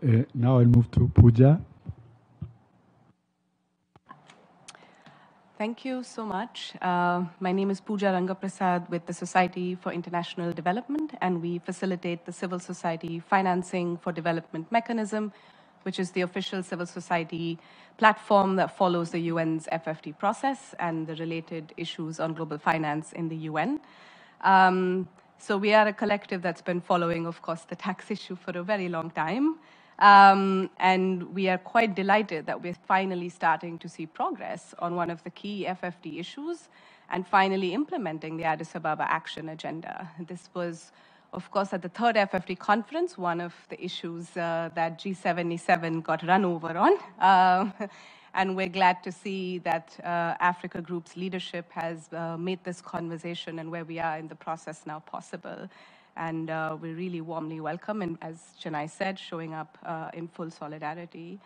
Now I'll move to Pooja. Thank you so much. My name is Pooja Rangaprasad with the Society for International Development, and we facilitate the civil society financing for development mechanism, which is the official civil society platform that follows the UN's FFD process and the related issues on global finance in the UN. So we are a collective that's been following, of course, the tax issue for a very long time. And we are quite delighted that we're finally starting to see progress on one of the key FFD issues and finally implementing the Addis Ababa Action Agenda. This was, of course, at the third FFD conference, one of the issues that G77 got run over on. And we're glad to see that Africa Group's leadership has made this conversation and where we are in the process now possible. And we really warmly welcome, and as Chenai said, showing up in full solidarity.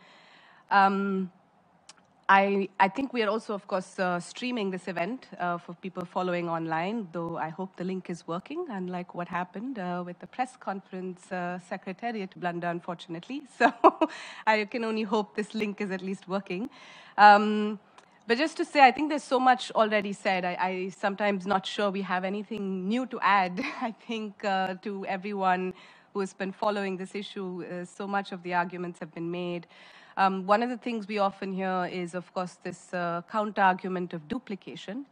I think we are also, of course, streaming this event for people following online, though I hope the link is working, unlike what happened with the press conference secretariat blunder, unfortunately. So I can only hope this link is at least working. But just to say, I think there's so much already said. I sometimes not sure we have anything new to add. I think to everyone who has been following this issue, so much of the arguments have been made. One of the things we often hear is, of course, this counter-argument of duplication.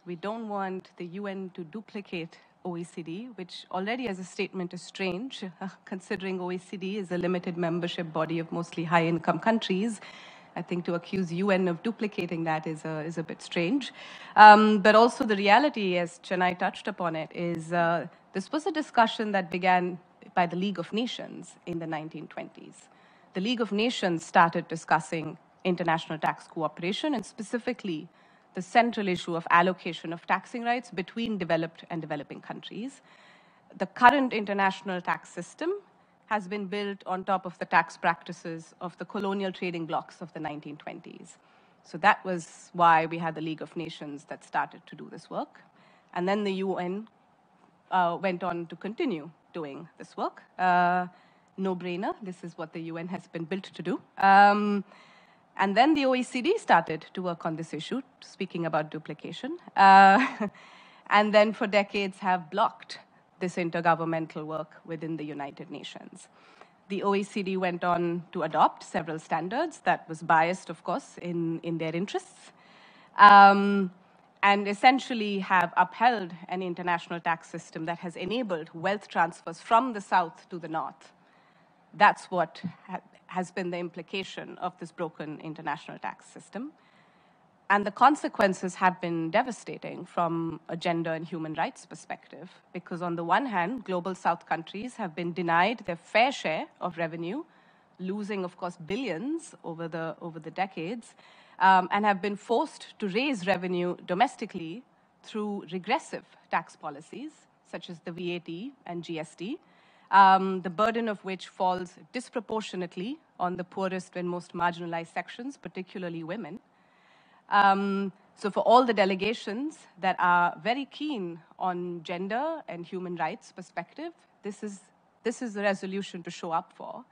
We don't want the UN to duplicate OECD, which already as a statement is strange, considering OECD is a limited membership body of mostly high-income countries. I think to accuse UN of duplicating that is a bit strange. But also the reality, as Chenai touched upon it, is this was a discussion that began by the League of Nations in the 1920s. The League of Nations started discussing international tax cooperation and specifically the central issue of allocation of taxing rights between developed and developing countries. The current international tax system has been built on top of the tax practices of the colonial trading blocs of the 1920s. So that was why we had the League of Nations that started to do this work. And then the UN went on to continue doing this work. No-brainer, this is what the UN has been built to do. And then the OECD started to work on this issue, speaking about duplication. And then for decades have blocked this intergovernmental work within the United Nations. The OECD went on to adopt several standards that was biased, of course, in their interests, and essentially have upheld an international tax system that has enabled wealth transfers from the south to the north. That's what has been the implication of this broken international tax system. And the consequences have been devastating from a gender and human rights perspective, because on the one hand, global South countries have been denied their fair share of revenue, losing, of course, billions over the decades, and have been forced to raise revenue domestically through regressive tax policies, such as the VAT and GST, the burden of which falls disproportionately on the poorest and most marginalized sections, particularly women. So for all the delegations that are very keen on gender and human rights perspective, this is the resolution to show up for.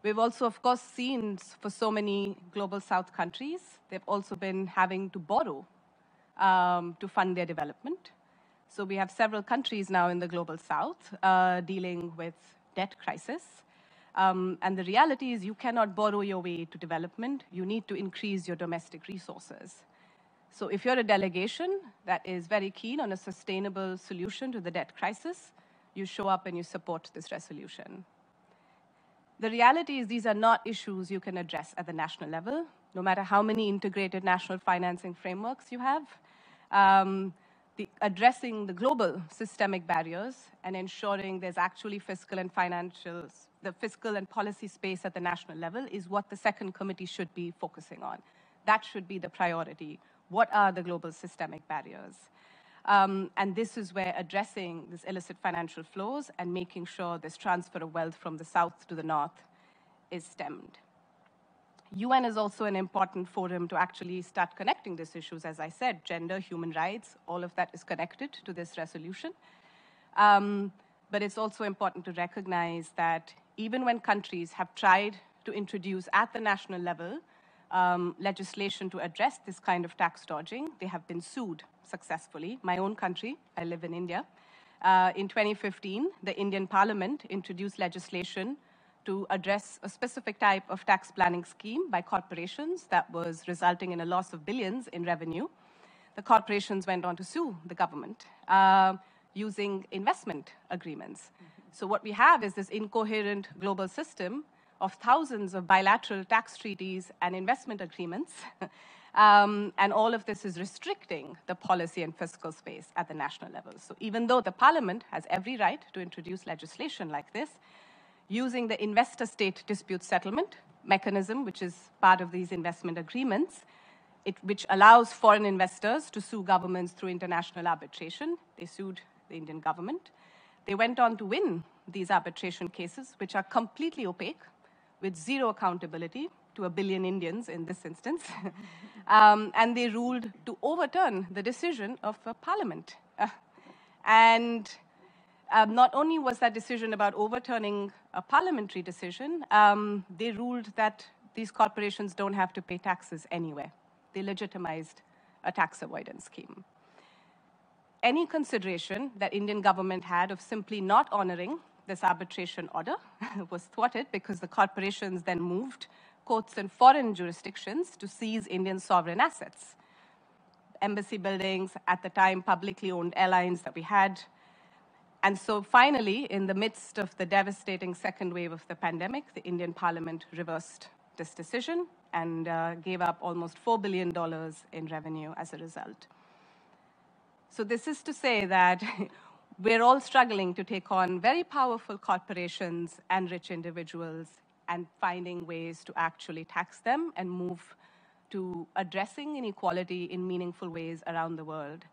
We've also, of course, seen for so many global South countries, they've also been having to borrow to fund their development. So we have several countries now in the global South dealing with debt crisis. And the reality is you cannot borrow your way to development. You need to increase your domestic resources. So if you're a delegation that is very keen on a sustainable solution to the debt crisis, you show up and you support this resolution. The reality is these are not issues you can address at the national level, no matter how many integrated national financing frameworks you have. Addressing the global systemic barriers and ensuring there's actually fiscal and policy space at the national level is what the second committee should be focusing on. That should be the priority. What are the global systemic barriers? And this is where addressing this illicit financial flows and making sure this transfer of wealth from the south to the north is stemmed. UN is also an important forum to actually start connecting these issues. As I said, gender, human rights, all of that is connected to this resolution. But it's also important to recognize that even when countries have tried to introduce at the national level legislation to address this kind of tax dodging, they have been sued successfully. My own country, I live in India. In 2015, the Indian Parliament introduced legislation to address a specific type of tax planning scheme by corporations that was resulting in a loss of billions in revenue. The corporations went on to sue the government using investment agreements. So what we have is this incoherent global system of thousands of bilateral tax treaties and investment agreements. And all of this is restricting the policy and fiscal space at the national level. So even though the Parliament has every right to introduce legislation like this, using the investor-state dispute settlement mechanism, which is part of these investment agreements, which allows foreign investors to sue governments through international arbitration. They sued the Indian government. They went on to win these arbitration cases, which are completely opaque, with zero accountability to 1 billion Indians in this instance. And they ruled to overturn the decision of a parliament. Not only was that decision about overturning a parliamentary decision, they ruled that these corporations don't have to pay taxes anyway. They legitimized a tax avoidance scheme. Any consideration that Indian government had of simply not honoring this arbitration order was thwarted because the corporations then moved courts in foreign jurisdictions to seize Indian sovereign assets. Embassy buildings, at the time publicly owned airlines that we had. And so finally, in the midst of the devastating second wave of the pandemic, the Indian Parliament reversed this decision and gave up almost $4 billion in revenue as a result. So this is to say that we're all struggling to take on very powerful corporations and rich individuals and finding ways to actually tax them and move to addressing inequality in meaningful ways around the world.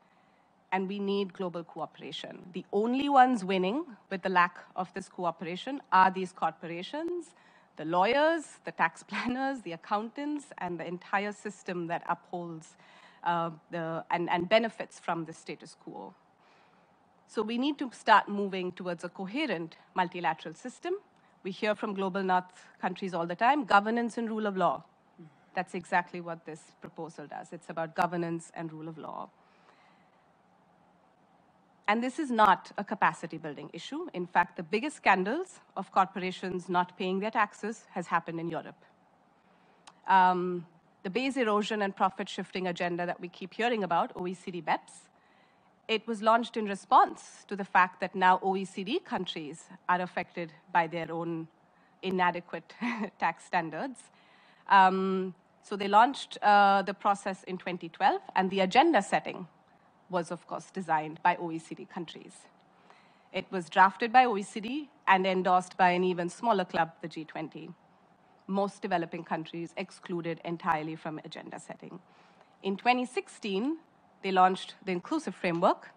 And we need global cooperation. The only ones winning with the lack of this cooperation are these corporations, the lawyers, the tax planners, the accountants, and the entire system that upholds and benefits from the status quo. So we need to start moving towards a coherent multilateral system. We hear from global north countries all the time, governance and rule of law. That's exactly what this proposal does. It's about governance and rule of law. And this is not a capacity building issue. In fact, the biggest scandals of corporations not paying their taxes has happened in Europe. The base erosion and profit shifting agenda that we keep hearing about, OECD BEPS, it was launched in response to the fact that now OECD countries are affected by their own inadequate tax standards. So they launched the process in 2012, and the agenda setting was, of course, designed by OECD countries. It was drafted by OECD and endorsed by an even smaller club, the G20. Most developing countries excluded entirely from agenda setting. In 2016, they launched the inclusive framework,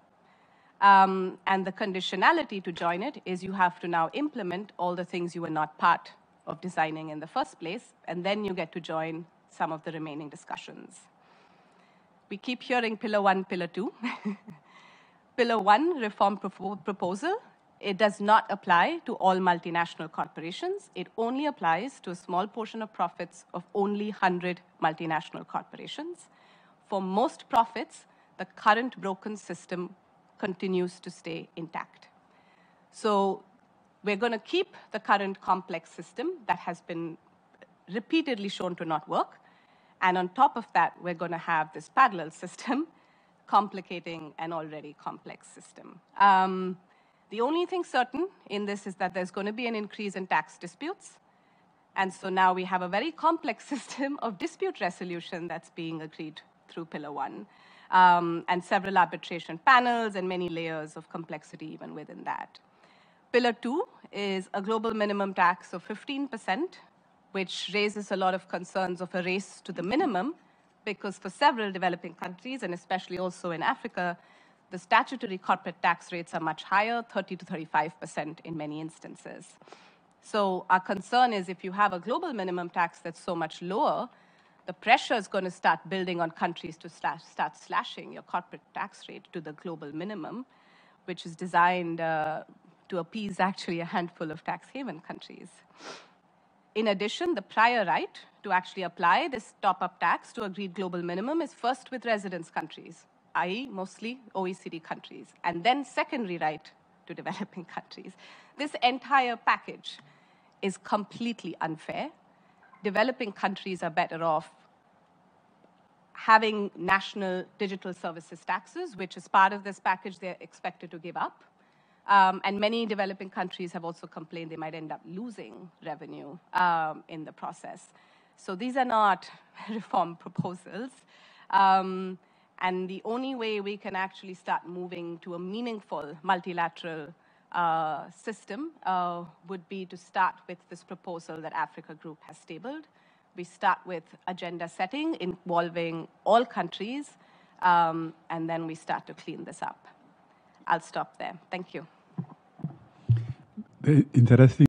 and the conditionality to join it is you have to now implement all the things you were not part of designing in the first place, and then you get to join some of the remaining discussions. We keep hearing Pillar 1, Pillar 2. Pillar 1, reform proposal, it does not apply to all multinational corporations. It only applies to a small portion of profits of only 100 multinational corporations. For most profits, the current broken system continues to stay intact. So we're going to keep the current complex system that has been repeatedly shown to not work. And on top of that, we're going to have this parallel system complicating an already complex system. The only thing certain in this is that there's going to be an increase in tax disputes. And so now we have a very complex system of dispute resolution that's being agreed through Pillar 1, and several arbitration panels and many layers of complexity even within that. Pillar 2 is a global minimum tax of 15%, which raises a lot of concerns of a race to the minimum, because for several developing countries, and especially also in Africa, the statutory corporate tax rates are much higher, 30 to 35% in many instances. So our concern is if you have a global minimum tax that's so much lower, the pressure is going to start building on countries to start slashing your corporate tax rate to the global minimum, which is designed to appease actually a handful of tax haven countries. In addition, the prior right to actually apply this top-up tax to agreed global minimum is first with residence countries, i.e. mostly OECD countries, and then secondary right to developing countries. This entire package is completely unfair. Developing countries are better off having national digital services taxes, which is part of this package they're expected to give up. And many developing countries have also complained they might end up losing revenue in the process. So these are not reform proposals. And the only way we can actually start moving to a meaningful multilateral system would be to start with this proposal that Africa Group has tabled. We start with agenda setting involving all countries, and then we start to clean this up. I'll stop there. Thank you. Interesting.